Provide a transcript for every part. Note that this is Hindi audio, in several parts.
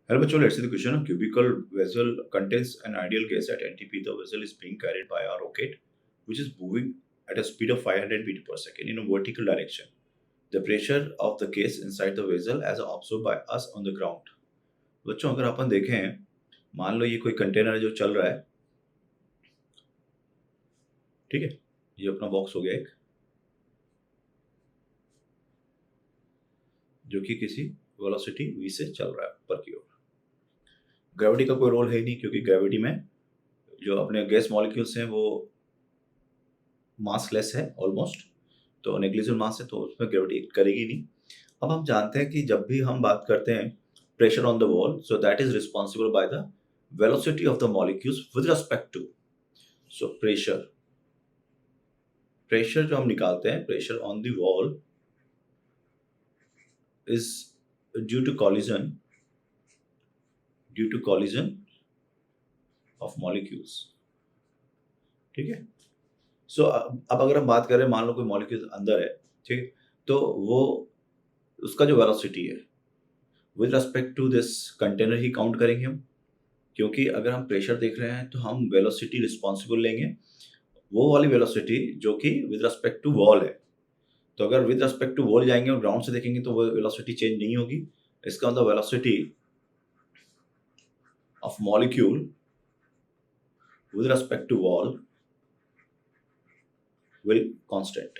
Hello, bachcho, let's see the question. A cubical vessel contains an ideal gas at NTP. The vessel is being carried by a rocket, which is moving at a speed of 500 meters per second in a vertical direction. The pressure of the gas inside the vessel as absorbed by us on the ground. बच्चों अगर अपन देखें, मान लो ये कोई कंटेनर है जो चल रहा है, ठीक है, ये अपना बॉक्स हो गया एक, जो कि किसी वेलोसिटी v से चल रहा है ऊपर की ओर। ग्रेविटी का कोई रोल है ही नहीं, क्योंकि ग्रेविटी में जो अपने गैस मॉलिक्यूल्स हैं वो मासलेस है ऑलमोस्ट, तो नेग्लिजिबल मास है, तो उसमें ग्रेविटी करेगी नहीं। अब हम जानते हैं कि जब भी हम बात करते हैं pressure on the wall, so that is responsible by the velocity of the molecules with respect to, so pressure pressure जो हम निकालते हैं, pressure on the wall is due to collision of molecules, ठीक है। सो अब अगर हम बात करें, मान लो कोई मॉलिक्यूल अंदर है, ठीक है, तो वो उसका जो वेलोसिटी है with respect to this container ही काउंट करेंगे हम, क्योंकि अगर हम प्रेशर देख रहे हैं तो हम वेलोसिटी रिस्पॉन्सिबल लेंगे, वो वाली वेलोसिटी जो कि विद रिस्पेक्ट टू वॉल है। तो अगर विद रिस्पेक्ट टू वॉल जाएंगे और ग्राउंड से देखेंगे तो वो वेलोसिटी चेंज नहीं होगी। इसका मतलब velocity of molecule with respect to wall will constant,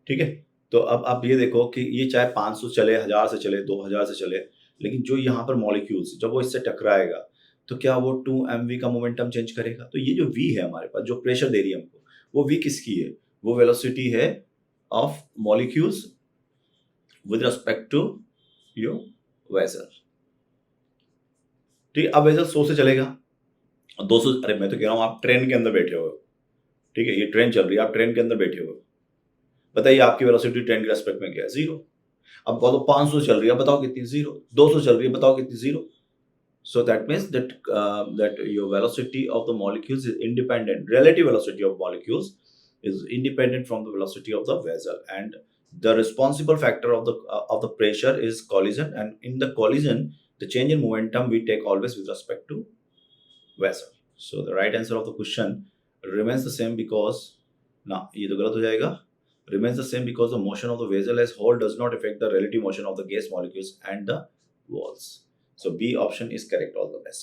ठीक है। तो अब आप ये देखो कि ये चाहे 500 चले, 1000 से चले, 2000 से चले, लेकिन जो यहाँ पर मॉलिक्यूल्स जब वो इससे टकराएगा तो क्या वो 2mv का मोमेंटम चेंज करेगा? तो ये जो v है हमारे पास, जो प्रेशर दे रही है हमको, वो v किसकी है? वो वेलोसिटी है of molecules with respect to your vessel, ठीक है। अब वेसल 100 से चलेगा, 200, अरे मैं तो कह रहा हूँ आप ट्रेन के अंदर बैठे हो, ठीक है, ये ट्रेन चल रही है, आप ट्रेन के अंदर बैठे हो, बताइए आपकी वेलोसिटी ट्रेन के रेस्पेक्ट में क्या है? 0। अब बोलो 500 चल रही है, बताओ कितनी? 0। 200 चल रही है, बताओ कितनी? 0। So that means that your velocity of the molecules is independent. Relative velocity of molecules is independent from the velocity of the vessel, and the responsible factor of the pressure is collision. And in the collision, the change in momentum we take always with respect to vessel. So the right answer of the question remains the same because ना ये तो गलत हो जाएगा, remains the same because the motion of the vessel as whole does not affect the relative motion of the gas molecules and the walls. So B option is correct. All the best.